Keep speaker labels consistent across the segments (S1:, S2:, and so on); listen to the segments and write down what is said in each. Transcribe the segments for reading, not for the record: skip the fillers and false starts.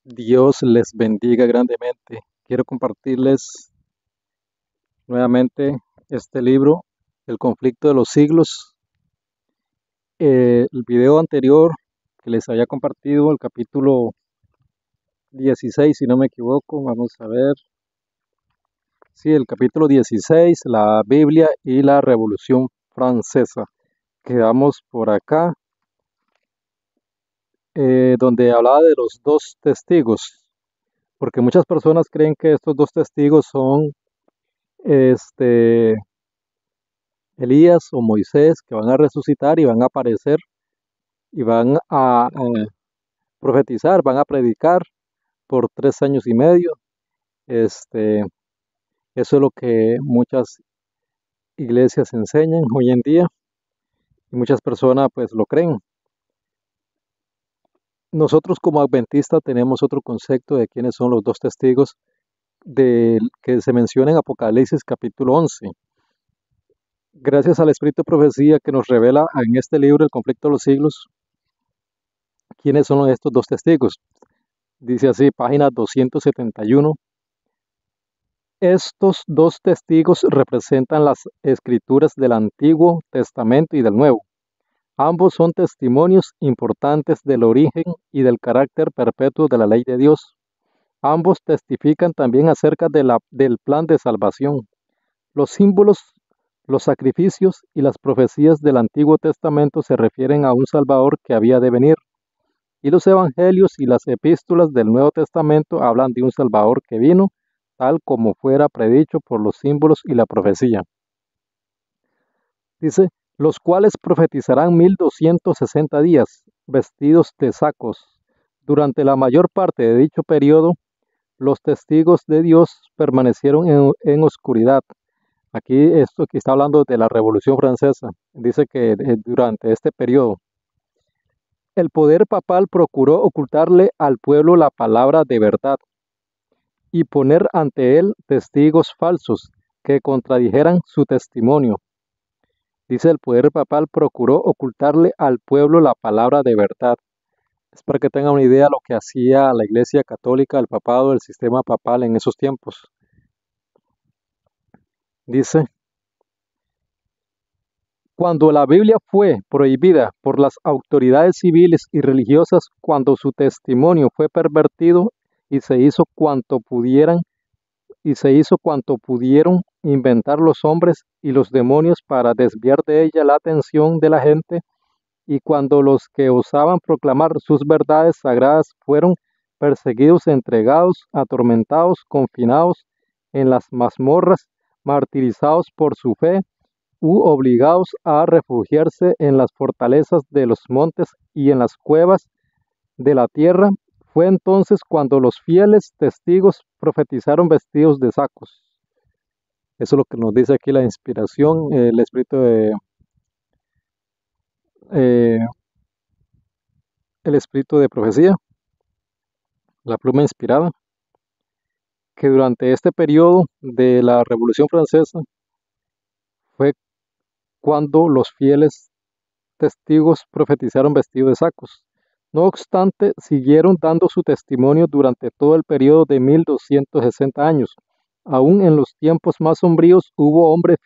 S1: Dios les bendiga grandemente. Quiero compartirles nuevamente este libro, El conflicto de los siglos. El video anterior que les había compartido, el capítulo 16, si no me equivoco, vamos a ver. Sí, el capítulo 16, la Biblia y la Revolución Francesa. Quedamos por acá, donde hablaba de los dos testigos, porque muchas personas creen que estos dos testigos son este Elías o Moisés, que van a resucitar y van a aparecer y van a profetizar, van a predicar por 3 años y medio. Este, Eso es lo que muchas iglesias enseñan hoy en día y muchas personas pues lo creen. Nosotros como adventistas tenemos otro concepto de quiénes son los dos testigos que se menciona en Apocalipsis capítulo 11. Gracias al Espíritu de Profecía que nos revela en este libro, El conflicto de los siglos, quiénes son estos dos testigos. Dice así, página 271. Estos dos testigos representan las escrituras del Antiguo Testamento y del Nuevo. Ambos son testimonios importantes del origen y del carácter perpetuo de la ley de Dios. Ambos testifican también acerca del plan de salvación. Los símbolos, los sacrificios y las profecías del Antiguo Testamento se refieren a un Salvador que había de venir. Y los evangelios y las epístolas del Nuevo Testamento hablan de un Salvador que vino, tal como fuera predicho por los símbolos y la profecía. Dice, los cuales profetizarán 1260 días, vestidos de sacos. Durante la mayor parte de dicho periodo, los testigos de Dios permanecieron en oscuridad. Esto aquí está hablando de la Revolución Francesa. Dice que durante este periodo, el poder papal procuró ocultarle al pueblo la palabra de verdad y poner ante él testigos falsos que contradijeran su testimonio. Dice, el poder papal procuró ocultarle al pueblo la palabra de verdad. Es para que tengan una idea de lo que hacía la Iglesia Católica, el papado, el sistema papal en esos tiempos. Dice, cuando la Biblia fue prohibida por las autoridades civiles y religiosas, cuando su testimonio fue pervertido y se hizo cuanto pudieron inventar los hombres y los demonios para desviar de ella la atención de la gente, y cuando los que osaban proclamar sus verdades sagradas fueron perseguidos, entregados, atormentados, confinados en las mazmorras, martirizados por su fe, u obligados a refugiarse en las fortalezas de los montes y en las cuevas de la tierra, fue entonces cuando los fieles testigos profetizaron vestidos de sacos. Eso es lo que nos dice aquí la inspiración, el eh, el espíritu de profecía, la pluma inspirada, que durante este periodo de la Revolución Francesa fue cuando los fieles testigos profetizaron vestidos de sacos. No obstante, siguieron dando su testimonio durante todo el periodo de 1260 años. Aún en los tiempos más sombríos hubo hombres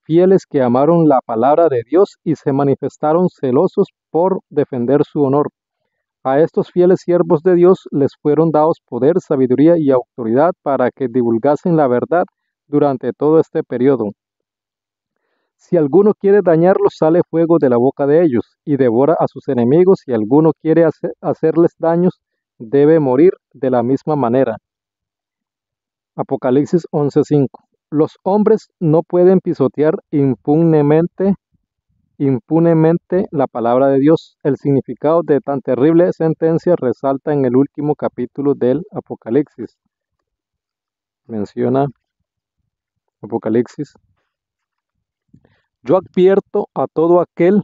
S1: fieles que amaron la palabra de Dios y se manifestaron celosos por defender su honor. A estos fieles siervos de Dios les fueron dados poder, sabiduría y autoridad para que divulgasen la verdad durante todo este periodo. Si alguno quiere dañarlos, sale fuego de la boca de ellos y devora a sus enemigos. Si alguno quiere hacerles daños, debe morir de la misma manera. Apocalipsis 11:5. Los hombres no pueden pisotear impunemente la palabra de Dios. El significado de tan terrible sentencia resalta en el último capítulo del Apocalipsis. Menciona Apocalipsis: yo advierto a todo aquel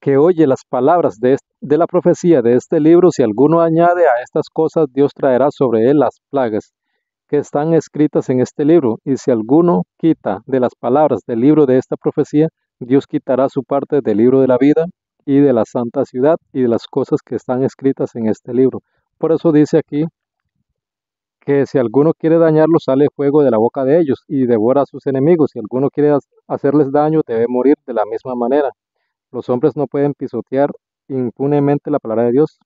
S1: que oye las palabras de la profecía de este libro, si alguno añade a estas cosas, Dios traerá sobre él las plagas que están escritas en este libro, y si alguno quita de las palabras del libro de esta profecía, Dios quitará su parte del libro de la vida y de la santa ciudad y de las cosas que están escritas en este libro. Por eso dice aquí que si alguno quiere dañarlos, sale fuego de la boca de ellos y devora a sus enemigos. Si alguno quiere hacerles daño, debe morir de la misma manera. Los hombres no pueden pisotear impunemente la palabra de Dios.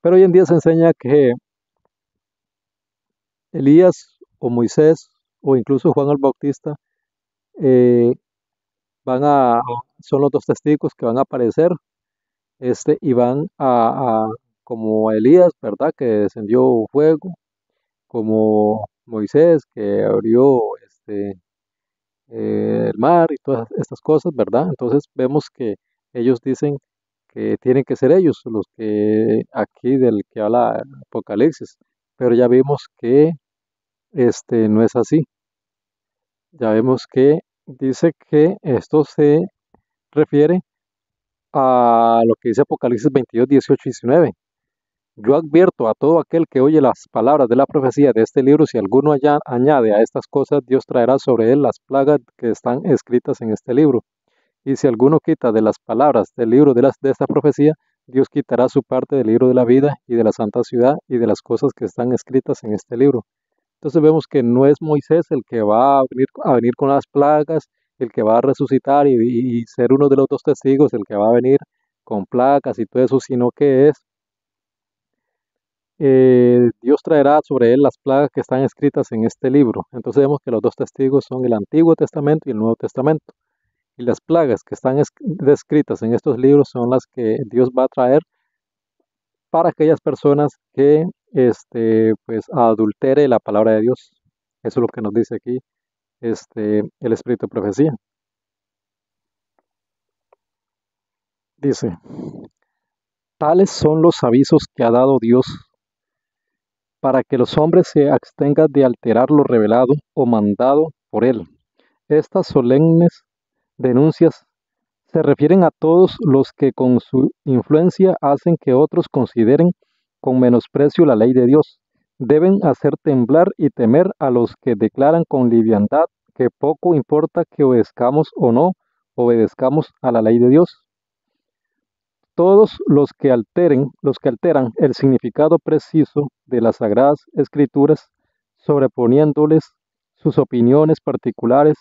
S1: Pero hoy en día se enseña que Elías o Moisés o incluso Juan el Bautista eh, van a, son los dos testigos que van a aparecer y van como a Elías, ¿verdad? Que descendió fuego, como Moisés que abrió el mar y todas estas cosas, ¿verdad? Entonces vemos que ellos dicen que tienen que ser ellos los que aquí del que habla Apocalipsis, pero ya vimos que no es así. Ya vemos que dice que esto se refiere a lo que dice Apocalipsis 22, 18 y 19. Yo advierto a todo aquel que oye las palabras de la profecía de este libro, si alguno añade a estas cosas, Dios traerá sobre él las plagas que están escritas en este libro. Y si alguno quita de las palabras del libro de esta profecía, Dios quitará su parte del libro de la vida y de la santa ciudad y de las cosas que están escritas en este libro. Entonces vemos que no es Moisés el que va a venir con las plagas, el que va a resucitar y ser uno de los dos testigos, el que va a venir con plagas y todo eso, sino que es Dios traerá sobre él las plagas que están escritas en este libro. Entonces vemos que los dos testigos son el Antiguo Testamento y el Nuevo Testamento. Y las plagas que están descritas en estos libros son las que Dios va a traer para aquellas personas que pues adultere la palabra de Dios. Eso es lo que nos dice aquí el Espíritu de Profecía. Dice, tales son los avisos que ha dado Dios para que los hombres se abstengan de alterar lo revelado o mandado por Él. Estas solemnes denuncias se refieren a todos los que con su influencia hacen que otros consideren con menosprecio la ley de Dios. Deben hacer temblar y temer a los que declaran con liviandad que poco importa que obedezcamos o no obedezcamos a la ley de Dios. Todos los que alteran el significado preciso de las Sagradas Escrituras, sobreponiéndoles sus opiniones particulares,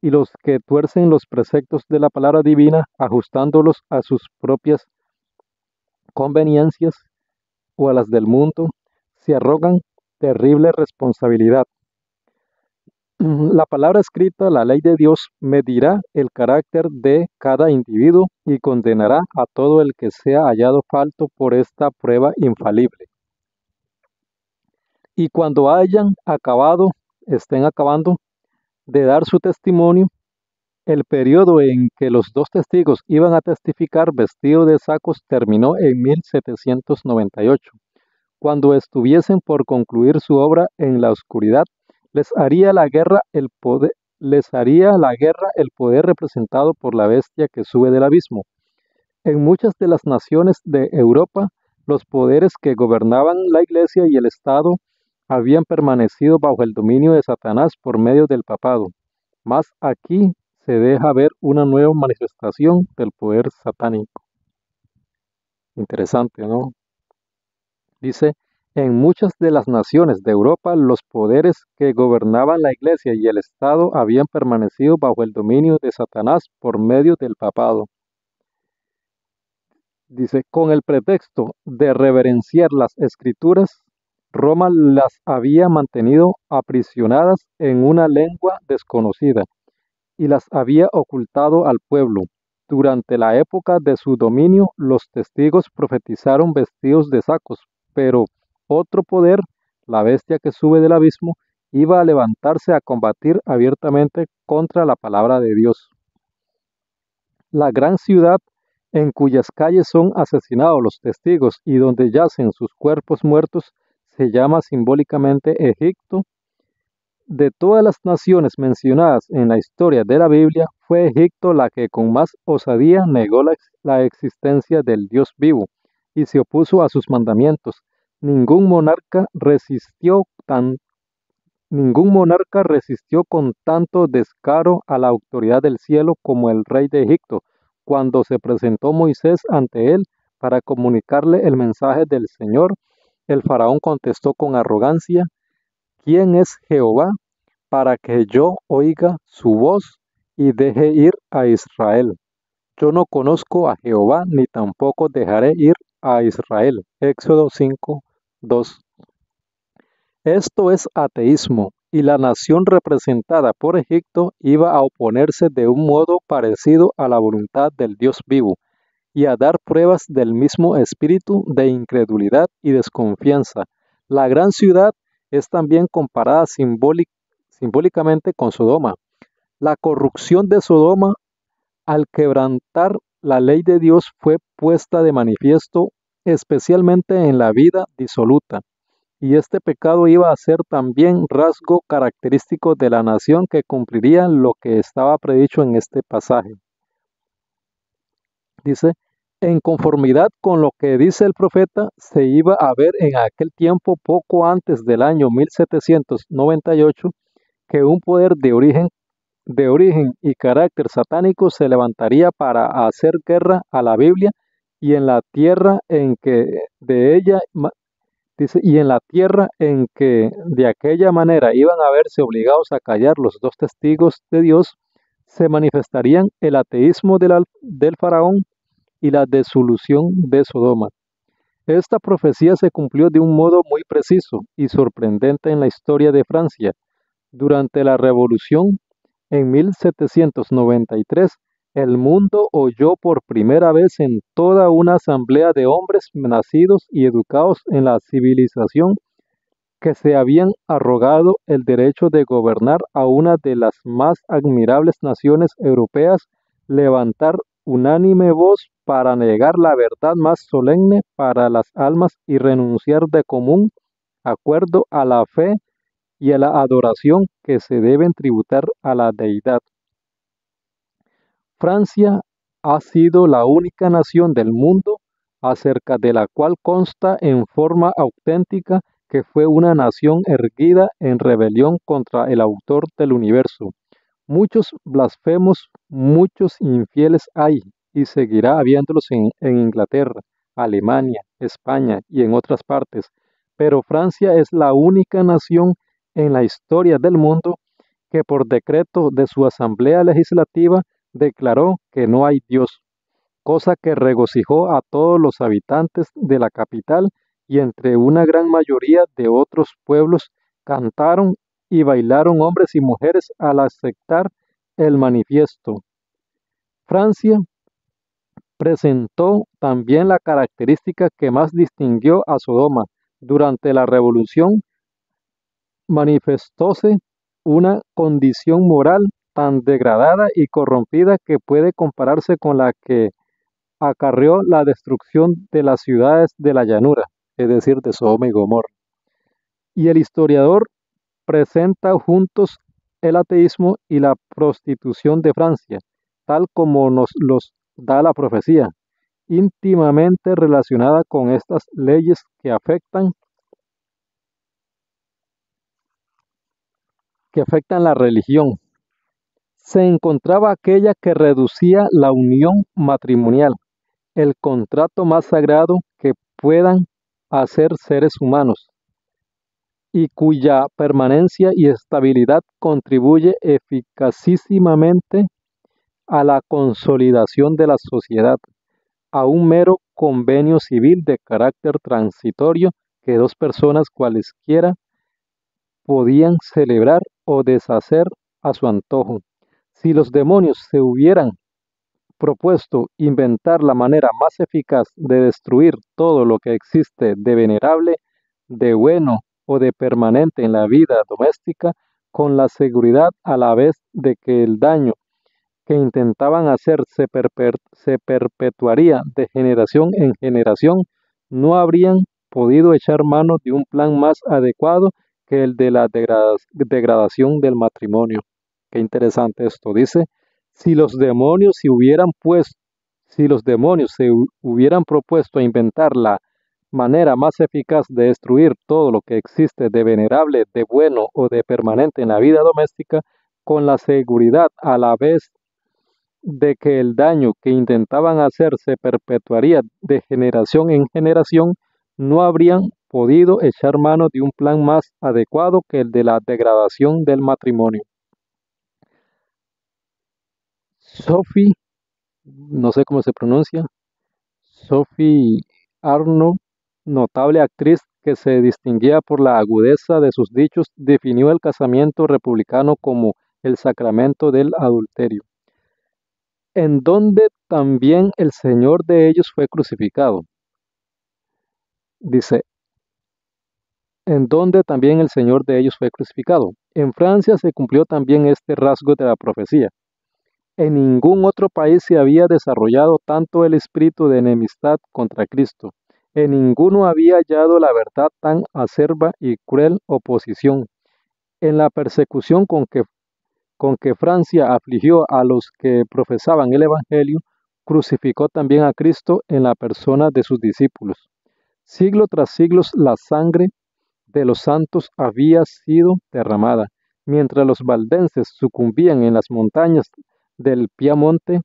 S1: y los que tuercen los preceptos de la palabra divina, ajustándolos a sus propias conveniencias o a las del mundo, se arrogan terrible responsabilidad. La palabra escrita, la ley de Dios, medirá el carácter de cada individuo y condenará a todo el que sea hallado falto por esta prueba infalible. Y cuando estén acabando de dar su testimonio, el periodo en que los dos testigos iban a testificar vestidos de sacos terminó en 1798. Cuando estuviesen por concluir su obra en la oscuridad, les haría la guerra el poder representado por la bestia que sube del abismo. En muchas de las naciones de Europa, los poderes que gobernaban la Iglesia y el Estado habían permanecido bajo el dominio de Satanás por medio del papado. Mas aquí se deja ver una nueva manifestación del poder satánico. Interesante, ¿no? Dice, en muchas de las naciones de Europa los poderes que gobernaban la Iglesia y el Estado habían permanecido bajo el dominio de Satanás por medio del papado. Dice, con el pretexto de reverenciar las Escrituras, Roma las había mantenido aprisionadas en una lengua desconocida y las había ocultado al pueblo. Durante la época de su dominio, los testigos profetizaron vestidos de sacos, pero otro poder, la bestia que sube del abismo, iba a levantarse a combatir abiertamente contra la palabra de Dios. La gran ciudad en cuyas calles son asesinados los testigos y donde yacen sus cuerpos muertos se llama simbólicamente Egipto. De todas las naciones mencionadas en la historia de la Biblia, fue Egipto la que con más osadía negó la existencia del Dios vivo y se opuso a sus mandamientos. Ningún monarca resistió con tanto descaro a la autoridad del cielo como el rey de Egipto, cuando se presentó Moisés ante él para comunicarle el mensaje del Señor, el faraón contestó con arrogancia: ¿Quién es Jehová para que yo oiga su voz y deje ir a Israel? Yo no conozco a Jehová, ni tampoco dejaré ir a Israel. Éxodo 5:2. Esto es ateísmo, y la nación representada por Egipto iba a oponerse de un modo parecido a la voluntad del Dios vivo, y a dar pruebas del mismo espíritu de incredulidad y desconfianza. La gran ciudad es también comparada simbólicamente con Sodoma. La corrupción de Sodoma al quebrantar la ley de Dios fue puesta de manifiesto, especialmente en la vida disoluta. Y este pecado iba a ser también rasgo característico de la nación que cumpliría lo que estaba predicho en este pasaje. Dice: en conformidad con lo que dice el profeta, se iba a ver en aquel tiempo, poco antes del año 1798, que un poder de origen y carácter satánico se levantaría para hacer guerra a la Biblia, y en la tierra en que de ella dice, y en la tierra en que de aquella manera iban a verse obligados a callar los dos testigos de Dios, se manifestarían el ateísmo del faraón y la desolución de Sodoma. Esta profecía se cumplió de un modo muy preciso y sorprendente en la historia de Francia. Durante la Revolución, en 1793, el mundo oyó por primera vez en toda una asamblea de hombres nacidos y educados en la civilización que se habían arrogado el derecho de gobernar a una de las más admirables naciones europeas, levantar unánime voz para negar la verdad más solemne para las almas y renunciar de común acuerdo a la fe y a la adoración que se deben tributar a la deidad. Francia ha sido la única nación del mundo acerca de la cual consta en forma auténtica que fue una nación erguida en rebelión contra el autor del universo. Muchos blasfemos, muchos infieles hay, y seguirá habiéndolos en Inglaterra, Alemania, España y en otras partes, pero Francia es la única nación en la historia del mundo que por decreto de su Asamblea Legislativa declaró que no hay Dios, cosa que regocijó a todos los habitantes de la capital, y entre una gran mayoría de otros pueblos cantaron y bailaron hombres y mujeres al aceptar el manifiesto. Francia presentó también la característica que más distinguió a Sodoma. Durante la Revolución manifestóse una condición moral tan degradada y corrompida que puede compararse con la que acarreó la destrucción de las ciudades de la llanura, es decir, de Sodoma y Gomorra. Y el historiador presenta juntos el ateísmo y la prostitución de Francia, tal como nos los da la profecía, íntimamente relacionada con estas leyes que afectan la religión. Se encontraba aquella que reducía la unión matrimonial, el contrato más sagrado que puedan hacer seres humanos, y cuya permanencia y estabilidad contribuye eficacísimamente a la consolidación de la sociedad, a un mero convenio civil de carácter transitorio que dos personas cualesquiera podían celebrar o deshacer a su antojo. Si los demonios se hubieran propuesto inventar la manera más eficaz de destruir todo lo que existe de venerable, de bueno o de permanente en la vida doméstica, con la seguridad a la vez de que el daño que intentaban hacer se perpetuaría de generación en generación, no habrían podido echar mano de un plan más adecuado que el de la degradación del matrimonio. Qué interesante esto. Dice: si los demonios se hubieran propuesto a inventar la manera más eficaz de destruir todo lo que existe de venerable, de bueno o de permanente en la vida doméstica, con la seguridad a la vez de que el daño que intentaban hacer se perpetuaría de generación en generación, no habrían podido echar mano de un plan más adecuado que el de la degradación del matrimonio. Sophie, no sé cómo se pronuncia, Sophie Arnold, notable actriz que se distinguía por la agudeza de sus dichos, definió el casamiento republicano como el sacramento del adulterio, en donde también el Señor de ellos fue crucificado. Dice, en donde también el Señor de ellos fue crucificado. En Francia se cumplió también este rasgo de la profecía. En ningún otro país se había desarrollado tanto el espíritu de enemistad contra Cristo. En ninguno había hallado la verdad tan acerba y cruel oposición. En la persecución con que Francia afligió a los que profesaban el Evangelio, crucificó también a Cristo en la persona de sus discípulos. Siglo tras siglo la sangre de los santos había sido derramada, mientras los valdenses sucumbían en las montañas del Piamonte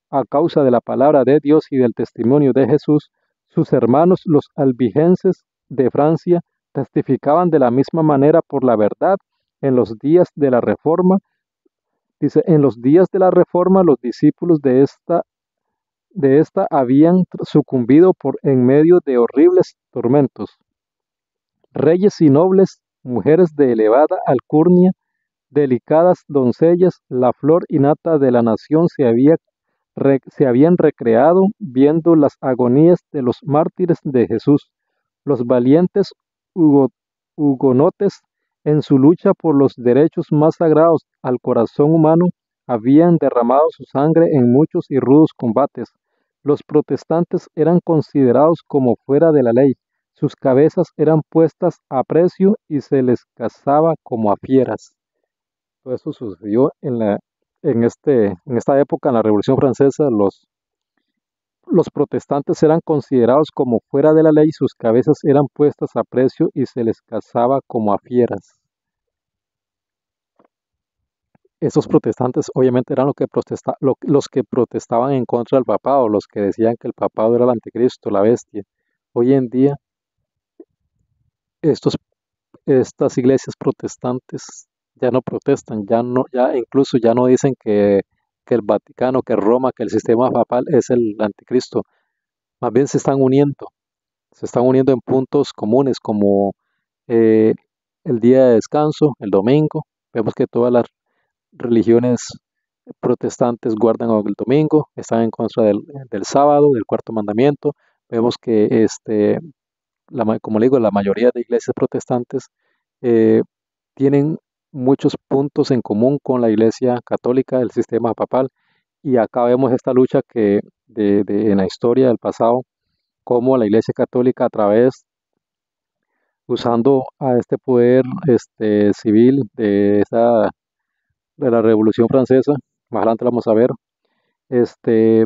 S1: a causa de la palabra de Dios y del testimonio de Jesús. Sus hermanos los albigenses de Francia testificaban de la misma manera por la verdad en los días de la Reforma. Dice, en los días de la Reforma los discípulos de esta habían sucumbido en medio de horribles tormentos. Reyes y nobles, mujeres de elevada alcurnia, delicadas doncellas, la flor y nata de la nación se habían recreado viendo las agonías de los mártires de Jesús. Los valientes hugonotes, en su lucha por los derechos más sagrados al corazón humano, habían derramado su sangre en muchos y rudos combates. Los protestantes eran considerados como fuera de la ley, sus cabezas eran puestas a precio y se les cazaba como a fieras. Todo eso sucedió en esta época, en la Revolución Francesa. Los protestantes eran considerados como fuera de la ley, sus cabezas eran puestas a precio y se les cazaba como a fieras. Esos protestantes obviamente eran los que protestaban en contra del papado, los que decían que el papado era el anticristo, la bestia. Hoy en día, estos estas iglesias protestantes ya no protestan, ya incluso ya no dicen que el Vaticano, que Roma, que el sistema papal es el anticristo. Más bien se están uniendo en puntos comunes como eh, el día de descanso, el domingo. Vemos que todas las religiones protestantes guardan el domingo, están en contra del sábado, del cuarto mandamiento. Vemos que como le digo, la mayoría de iglesias protestantes eh, tienen muchos puntos en común con la iglesia católica, el sistema papal, y acá vemos esta lucha en la historia del pasado, cómo la iglesia católica usando a este poder civil de la Revolución Francesa, más adelante lo vamos a ver,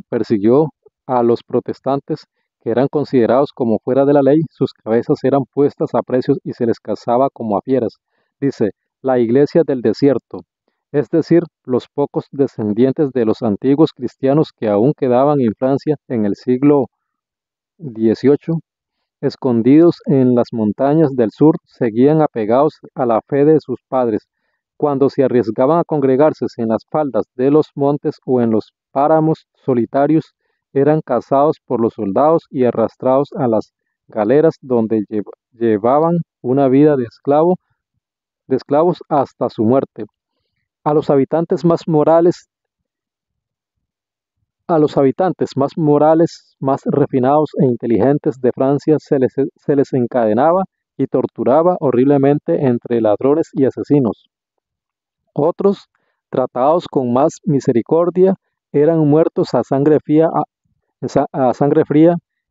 S1: persiguió a los protestantes que eran considerados como fuera de la ley, sus cabezas eran puestas a precios y se les cazaba como a fieras. Dice, la iglesia del desierto, es decir, los pocos descendientes de los antiguos cristianos que aún quedaban en Francia en el siglo XVIII, escondidos en las montañas del sur, seguían apegados a la fe de sus padres. Cuando se arriesgaban a congregarse en las faldas de los montes o en los páramos solitarios, eran cazados por los soldados y arrastrados a las galeras donde llevaban una vida de esclavos hasta su muerte. A los habitantes más morales más refinados e inteligentes de Francia se les encadenaba y torturaba horriblemente entre ladrones y asesinos. Otros, tratados con más misericordia, eran muertos a sangre fría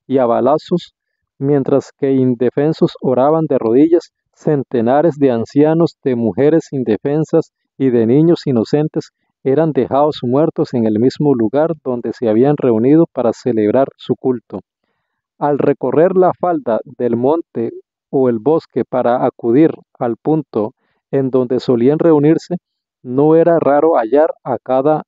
S1: y a balazos, mientras que indefensos oraban de rodillas. Centenares de ancianos, de mujeres indefensas y de niños inocentes eran dejados muertos en el mismo lugar donde se habían reunido para celebrar su culto. Al recorrer la falda del monte o el bosque para acudir al punto en donde solían reunirse, no era raro hallar a cada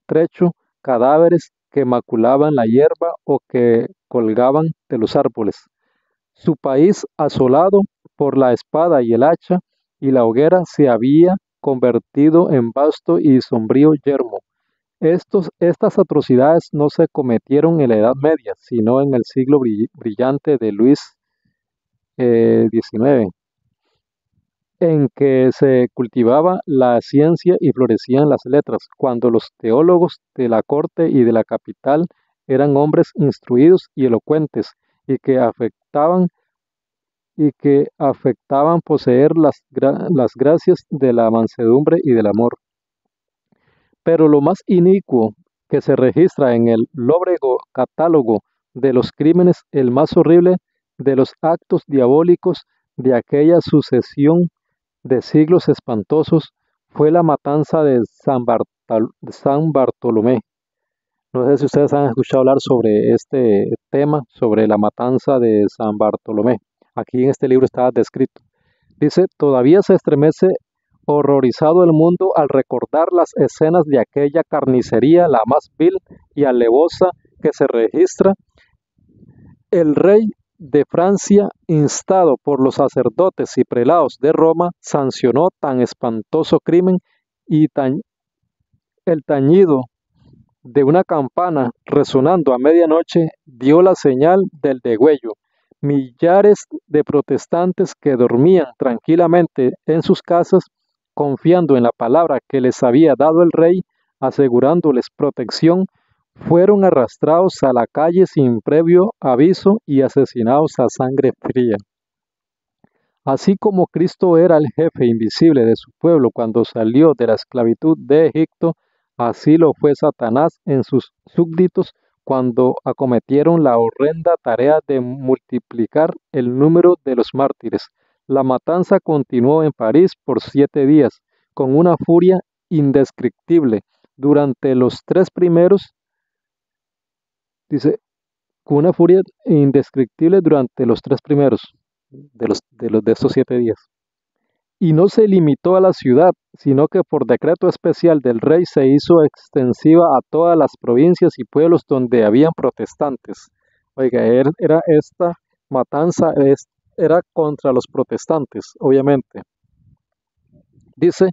S1: trecho cadáveres que maculaban la hierba o que colgaban de los árboles. Su país, asolado por la espada y el hacha y la hoguera, se había convertido en vasto y sombrío yermo. Estas atrocidades no se cometieron en la Edad Media, sino en el siglo brillante de Luis XIX, en que se cultivaba la ciencia y florecían las letras, cuando los teólogos de la corte y de la capital eran hombres instruidos y elocuentes, y que afectaban poseer las gracias de la mansedumbre y del amor. Pero lo más inicuo que se registra en el lóbrego catálogo de los crímenes, el más horrible de los actos diabólicos de aquella sucesión de siglos espantosos, fue la matanza de San Bartolomé. No sé si ustedes han escuchado hablar sobre este tema, sobre la matanza de San Bartolomé. Aquí en este libro está descrito. Dice, todavía se estremece horrorizado el mundo al recordar las escenas de aquella carnicería, la más vil y alevosa que se registra. El rey de Francia, instado por los sacerdotes y prelados de Roma, sancionó tan espantoso crimen y el tañido de una campana resonando a medianoche dio la señal del degüello. Millares de protestantes que dormían tranquilamente en sus casas, confiando en la palabra que les había dado el rey, asegurándoles protección, fueron arrastrados a la calle sin previo aviso y asesinados a sangre fría. Así como Cristo era el jefe invisible de su pueblo cuando salió de la esclavitud de Egipto, así lo fue Satanás en sus súbditos cuando acometieron la horrenda tarea de multiplicar el número de los mártires. La matanza continuó en París por 7 días, con una furia indescriptible. Durante los 3 primeros, dice, con una furia indescriptible durante los 3 primeros de estos 7 días. Y no se limitó a la ciudad, sino que por decreto especial del rey se hizo extensiva a todas las provincias y pueblos donde habían protestantes. Oiga, era esta matanza era contra los protestantes, obviamente. Dice,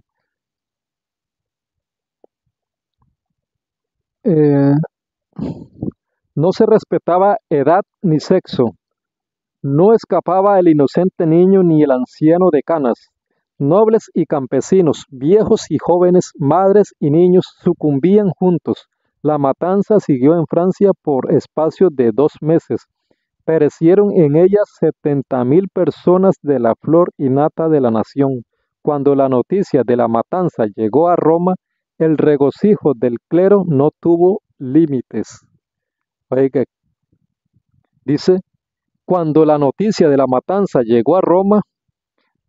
S1: no se respetaba edad ni sexo, no escapaba el inocente niño ni el anciano de canas. Nobles y campesinos, viejos y jóvenes, madres y niños sucumbían juntos. La matanza siguió en Francia por espacio de 2 meses. Perecieron en ella 70.000 personas de la flor y nata de la nación. Cuando la noticia de la matanza llegó a Roma, el regocijo del clero no tuvo límites. Oiga, dice, cuando la noticia de la matanza llegó a Roma,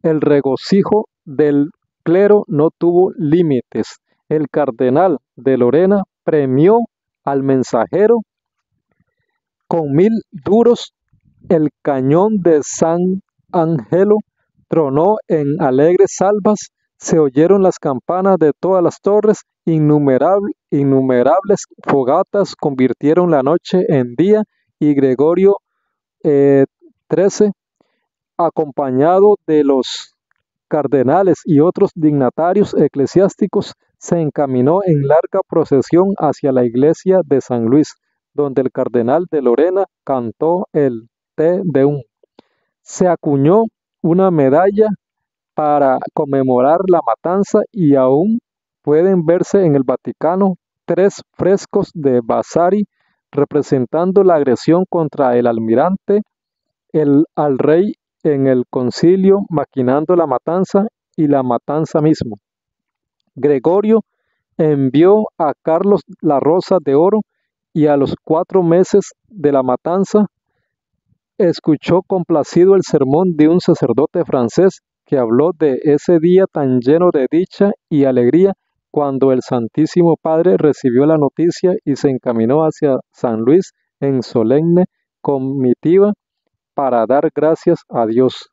S1: el regocijo del clero no tuvo límites. El cardenal de Lorena premió al mensajero con 1.000 duros. El cañón de San Angelo tronó en alegres salvas. Se oyeron las campanas de todas las torres. Innumerables fogatas convirtieron la noche en día. Y Gregorio XIII, acompañado de los cardenales y otros dignatarios eclesiásticos, se encaminó en larga procesión hacia la iglesia de San Luis, donde el cardenal de Lorena cantó el Te Deum. Se acuñó una medalla para conmemorar la matanza y aún pueden verse en el Vaticano 3 frescos de Vasari representando la agresión contra el almirante al rey en el concilio, maquinando la matanza y la matanza mismo. Gregorio envió a Carlos la Rosa de Oro y a los 4 meses de la matanza escuchó complacido el sermón de un sacerdote francés que habló de ese día tan lleno de dicha y alegría cuando el Santísimo Padre recibió la noticia y se encaminó hacia San Luis en solemne comitiva para dar gracias a Dios.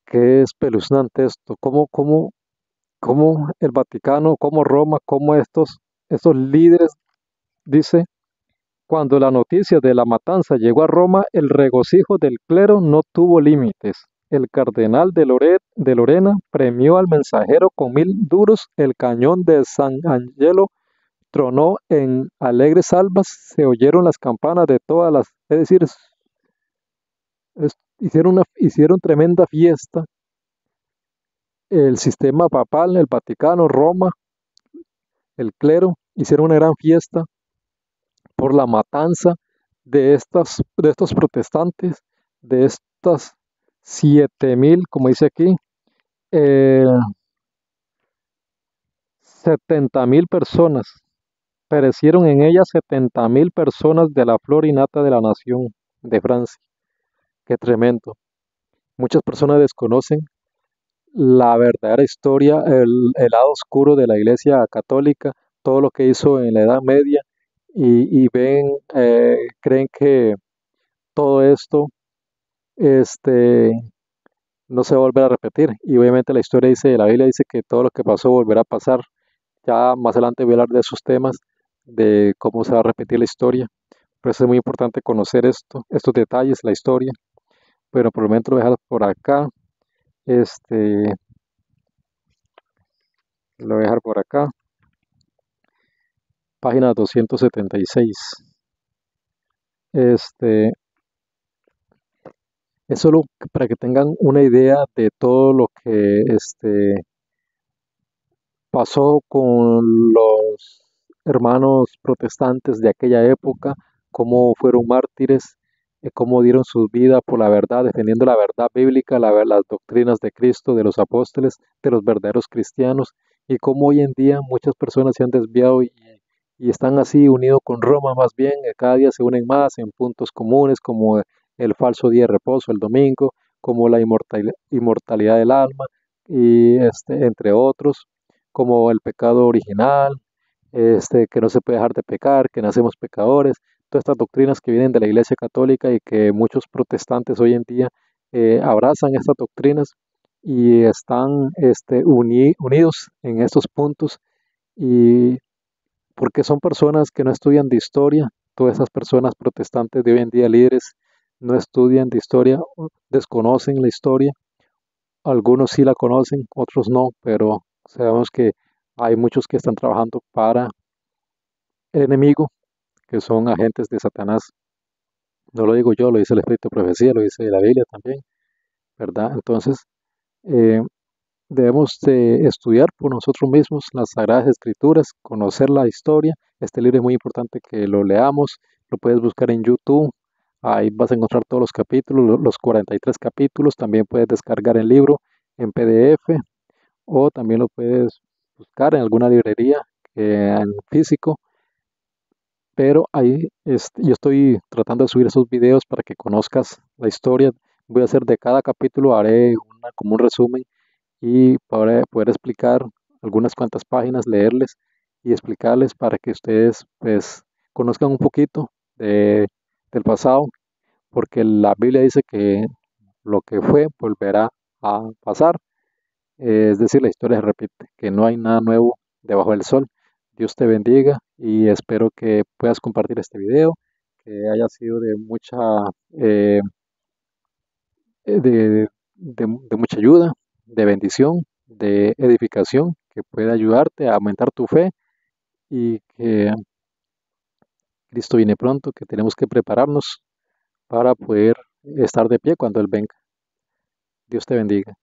S1: Qué espeluznante esto, cómo el Vaticano, cómo Roma, cómo estos estos líderes, dice, cuando la noticia de la matanza llegó a Roma, el regocijo del clero no tuvo límites. El cardenal de Lorena premió al mensajero con 1000 duros, el cañón de San Angelo tronó en alegres salvas, se oyeron las campanas de todas las, es decir, hicieron tremenda fiesta. El sistema papal, el Vaticano, Roma, el clero, hicieron una gran fiesta por la matanza de estos protestantes, de estas 7000, como dice aquí, eh, 70.000 personas. Perecieron en ella 70.000 personas de la flor y nata de la nación de Francia. Qué tremendo. Muchas personas desconocen la verdadera historia, el lado oscuro de la Iglesia Católica, todo lo que hizo en la Edad Media y ven, creen que todo esto este, no se va a volver a repetir. Y obviamente la historia dice, la Biblia dice que todo lo que pasó volverá a pasar. Ya más adelante voy a hablar de esos temas, de cómo se va a repetir la historia. Por eso es muy importante conocer estos detalles, la historia. Pero por el momento lo voy a dejar por acá. Este, lo voy a dejar por acá. Página 276. Este, es solo para que tengan una idea de todo lo que pasó con los hermanos protestantes de aquella época, cómo fueron mártires, cómo dieron sus vidas por la verdad, defendiendo la verdad bíblica, las doctrinas de Cristo, de los apóstoles, de los verdaderos cristianos, y cómo hoy en día muchas personas se han desviado y están así unidos con Roma más bien, cada día se unen más en puntos comunes como el falso día de reposo, el domingo, como la inmortalidad del alma, y entre otros como el pecado original, que no se puede dejar de pecar, que nacemos pecadores, todas estas doctrinas que vienen de la Iglesia Católica y que muchos protestantes hoy en día abrazan estas doctrinas y están unidos en estos puntos y porque son personas que no estudian de historia, todas esas personas protestantes de hoy en día líderes no estudian de historia, desconocen la historia, algunos sí la conocen, otros no, pero sabemos que hay muchos que están trabajando para el enemigo, que son agentes de Satanás. No lo digo yo, lo dice el Espíritu de Profecía, lo dice la Biblia también, ¿verdad? Entonces, eh, debemos de estudiar por nosotros mismos las Sagradas Escrituras, conocer la historia. Este libro es muy importante que lo leamos, lo puedes buscar en YouTube, ahí vas a encontrar todos los capítulos, los 43 capítulos, también puedes descargar el libro en PDF o también lo puedes buscar en alguna librería en físico, pero ahí yo estoy tratando de subir esos videos para que conozcas la historia. Voy a hacer de cada capítulo, haré como un resumen y para poder explicar algunas cuantas páginas, leerles y explicarles para que ustedes pues conozcan un poquito del pasado, porque la Biblia dice que lo que fue volverá a pasar. Es decir, la historia se repite, que no hay nada nuevo debajo del sol. Dios te bendiga y espero que puedas compartir este video, que haya sido de eh, de mucha ayuda, de bendición, de edificación, que pueda ayudarte a aumentar tu fe y que Cristo viene pronto, que tenemos que prepararnos para poder estar de pie cuando Él venga. Dios te bendiga.